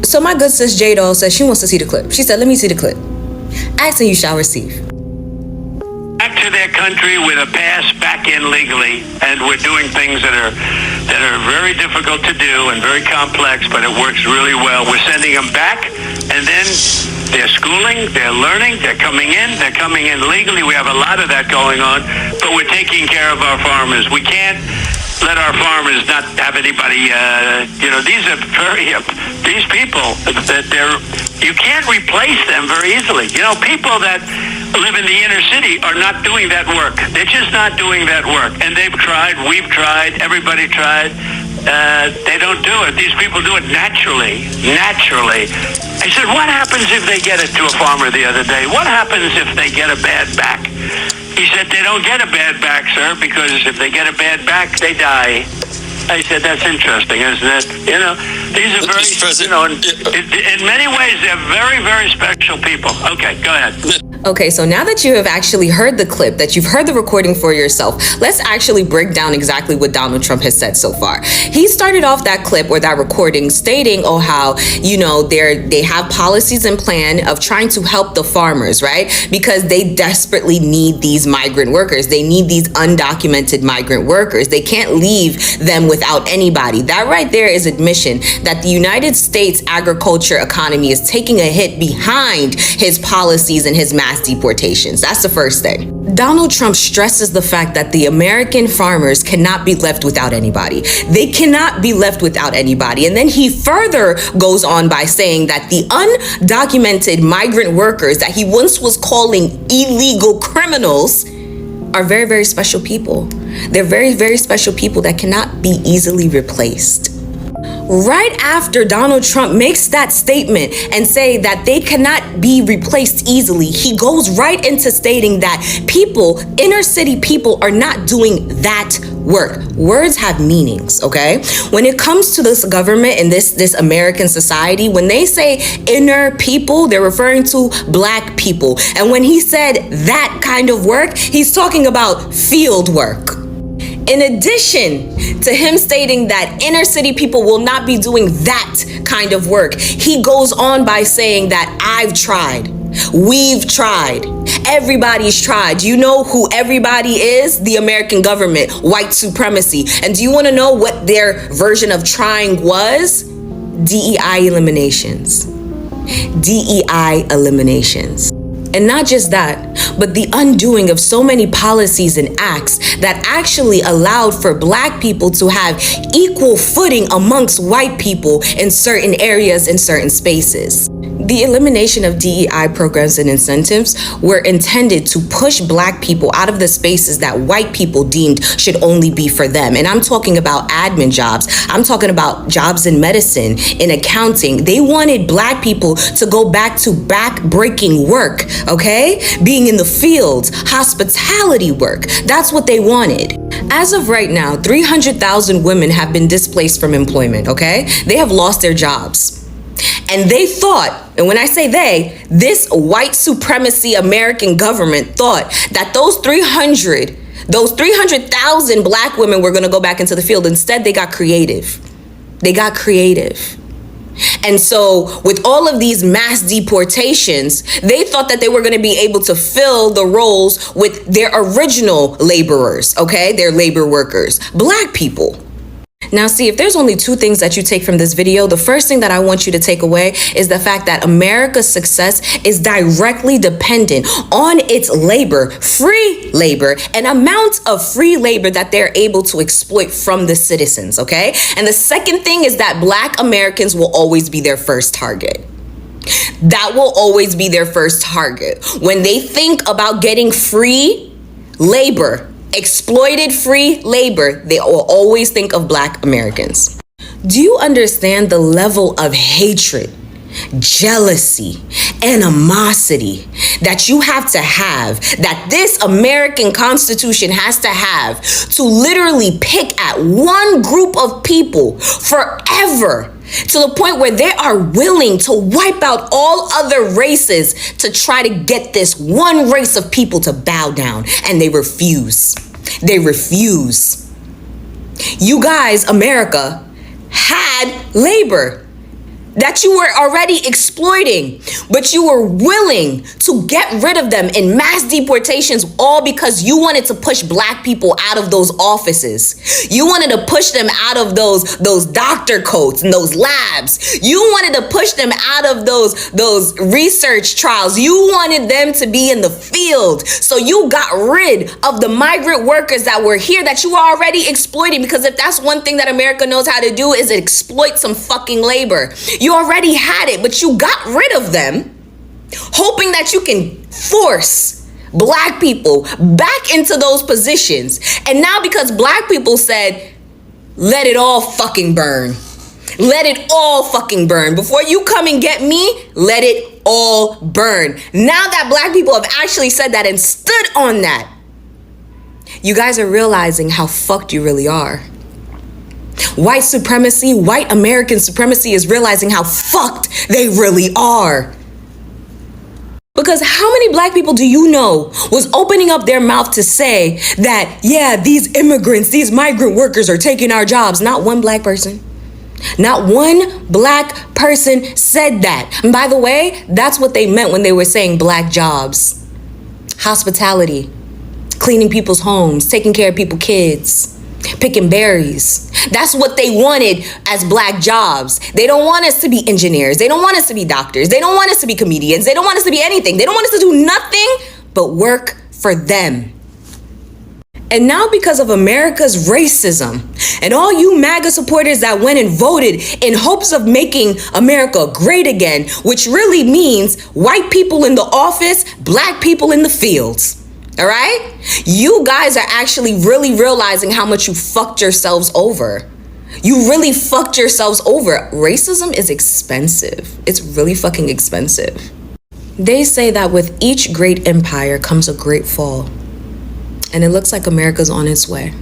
So my good sis J Doll says she wants to see the clip. She said, let me see the clip. Ask and you shall receive. Back to their country with a pass back in legally, and we're doing things that are very difficult to do and very complex, but it works really well. We're sending them back, and then they're schooling, they're learning, they're coming in legally. We have a lot of that going on, but we're taking care of our farmers. We can't let our farmers not have anybody, these people, you can't replace them very easily. People that live in the inner city are not doing that work. They're just not doing that work. And they've tried, we've tried, everybody tried. They don't do it. These people do it naturally. I said, what happens if they get it to a farmer the other day? What happens if they get a bad back? He said, they don't get a bad back, sir, because if they get a bad back, they die. I said, that's interesting, isn't it? These are very, in many ways, they're very, very special people. Okay, go ahead. Okay, so now that you have actually heard the clip, that you've heard the recording for yourself, let's actually break down exactly what Donald Trump has said so far. He started off that clip or that recording stating, how, they have policies and plan of trying to help the farmers, right? Because they desperately need these migrant workers. They need these undocumented migrant workers. They can't leave them without anybody. That right there is admission that the United States agriculture economy is taking a hit behind his policies and his mass deportations. That's the first thing. Donald Trump stresses the fact that the American farmers cannot be left without anybody. They cannot be left without anybody. And then he further goes on by saying that the undocumented migrant workers that he once was calling illegal criminals are very, very special people. They're very, very special people that cannot be easily replaced. Right after Donald Trump makes that statement and say that they cannot be replaced easily, he goes right into stating that inner city people are not doing that work. Words have meanings, okay? When it comes to this government and this American society, when they say inner people, they're referring to Black people. And when he said that kind of work, he's talking about field work. In addition to him stating that inner city people will not be doing that kind of work, he goes on by saying that I've tried. We've tried. Everybody's tried. Do you know who everybody is? The American government, white supremacy. And do you want to know what their version of trying was? DEI eliminations. DEI eliminations. And not just that, but the undoing of so many policies and acts that actually allowed for Black people to have equal footing amongst white people in certain areas, in certain spaces. The elimination of DEI programs and incentives were intended to push Black people out of the spaces that white people deemed should only be for them. And I'm talking about admin jobs. I'm talking about jobs in medicine, in accounting. They wanted Black people to go back to back-breaking work, okay? Being in the fields, hospitality work. That's what they wanted. As of right now, 300,000 women have been displaced from employment, okay? They have lost their jobs. And they thought, and when I say they, this white supremacy American government thought that those 300,000 Black women were going to go back into the field. Instead, they got creative. And so with all of these mass deportations, they thought that they were going to be able to fill the roles with their original laborers, okay? Their labor workers, Black people. Now, see, if there's only two things that you take from this video, the first thing that I want you to take away is the fact that America's success is directly dependent on its labor, free labor, an amount of free labor that they're able to exploit from the citizens, okay? And the second thing is that Black Americans will always be their first target. That will always be their first target. When they think about getting free labor, exploited free labor, they will always think of Black Americans. Do you understand the level of hatred, jealousy, animosity that you have, that this American Constitution has to have to literally pick at one group of people forever, to the point where they are willing to wipe out all other races to try to get this one race of people to bow down, and they refuse. You guys, America, had labor. that you were already exploiting, but you were willing to get rid of them in mass deportations, all because you wanted to push black people out of those offices. You wanted to push them out of those doctor coats and those labs. You wanted to push them out of those research trials. You wanted them to be in the field. So you got rid of the migrant workers that were here that you were already exploiting, because if that's one thing that America knows how to do, is exploit some fucking labor. You already had it, but you got rid of them, hoping that you can force black people back into those positions. And now because black people said, let it all fucking burn. Let it all fucking burn. Before you come and get me, let it all burn. Now that black people have actually said that and stood on that, you guys are realizing how fucked you really are. White supremacy, white American supremacy is realizing how fucked they really are. Because how many black people do you know was opening up their mouth to say that, yeah, these immigrants, these migrant workers are taking our jobs? Not one black person. Not one black person said that. And by the way, that's what they meant when they were saying black jobs. Hospitality, cleaning people's homes, taking care of people's kids, picking berries. That's what they wanted as black jobs. They don't want us to be engineers. They don't want us to be doctors. They don't want us to be comedians. They don't want us to be anything. They don't want us to do nothing but work for them. And now because of America's racism and all you MAGA supporters that went and voted in hopes of making America great again, which really means white people in the office, black people in the fields. All right? You guys are actually really realizing how much you fucked yourselves over. You really fucked yourselves over. Racism is expensive. It's really fucking expensive. They say that with each great empire comes a great fall. And it looks like America's on its way.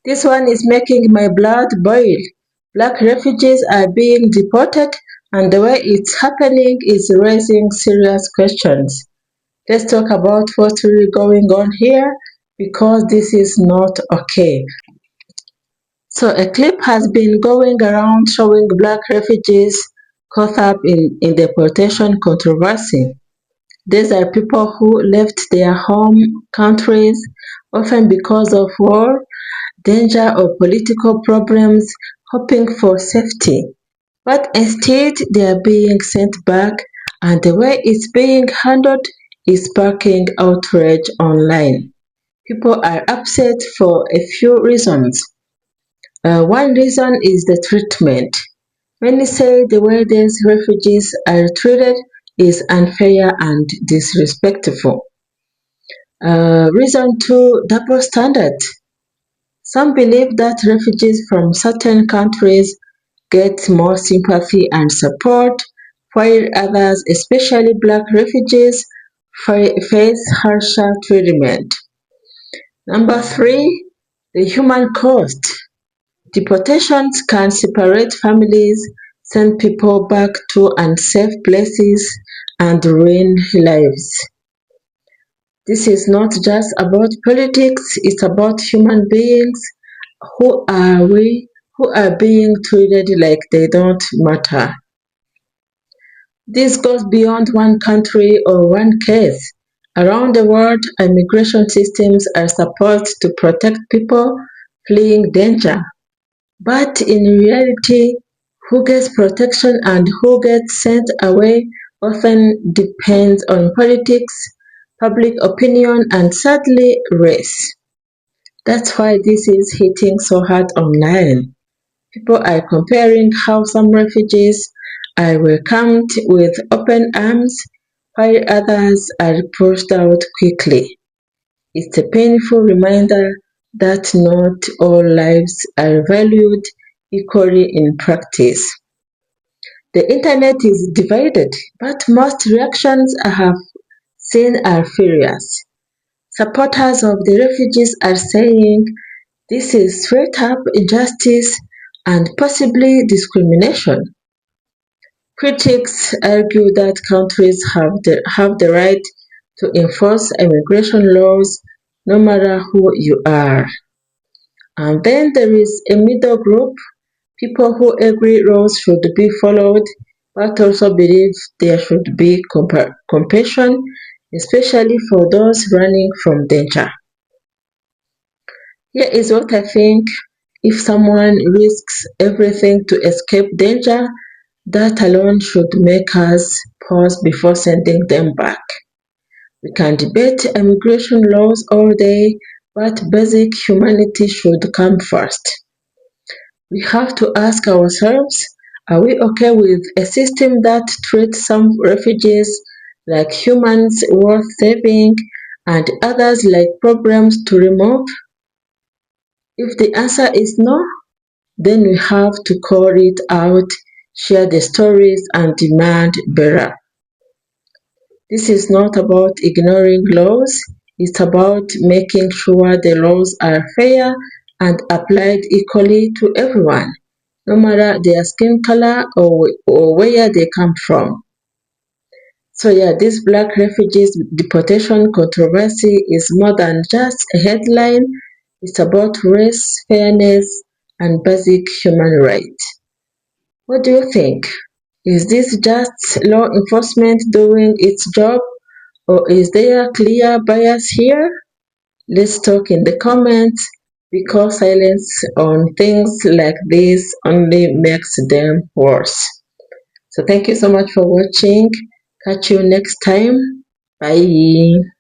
This one is making my blood boil. Black refugees are being deported, and the way it's happening is raising serious questions. Let's talk about what's really going on here, because this is not okay. So a clip has been going around showing black refugees caught up in deportation controversy. These are people who left their home countries, often because of war, danger, or political problems, hoping for safety. But instead, they are being sent back, and the way it's being handled is sparking outrage online. People are upset for a few reasons. One reason is the treatment. Many say the way these refugees are treated is unfair and disrespectful. Reason two, double standards. Some believe that refugees from certain countries get more sympathy and support, while others, especially black refugees, face harsher treatment. Number three, the human cost. Deportations can separate families, send people back to unsafe places, and ruin lives. This is not just about politics, it's about human beings. Who are being treated like they don't matter. This goes beyond one country or one case. Around the world, immigration systems are supposed to protect people fleeing danger. But in reality, who gets protection and who gets sent away often depends on politics, public opinion, and sadly, race. That's why this is hitting so hard online. People are comparing how some refugees are welcomed with open arms while others are pushed out quickly. It's a painful reminder that not all lives are valued equally in practice. The internet is divided, but most reactions I have seen are furious. Supporters of the refugees are saying this is straight up injustice and possibly discrimination. Critics argue that countries have the right to enforce immigration laws no matter who you are. And then there is a middle group, People who agree rules should be followed, but also believe there should be compassion, especially for those running from danger. Here is what I think. If someone risks everything to escape danger, that alone should make us pause before sending them back. We can debate immigration laws all day, but basic humanity should come first. We have to ask ourselves, are we okay with a system that treats some refugees like humans worth saving and others like problems to remove? If the answer is no, then we have to call it out, share the stories, and demand better. This is not about ignoring laws, it's about making sure the laws are fair and applied equally to everyone, no matter their skin color or where they come from. So, yeah, this black refugees deportation controversy is more than just a headline, it's about race, fairness, and basic human rights. What do you think? Is this just law enforcement doing its job, or is there clear bias here? Let's talk in the comments because silence on things like this only makes them worse. So thank you so much for watching. Catch you next time. Bye.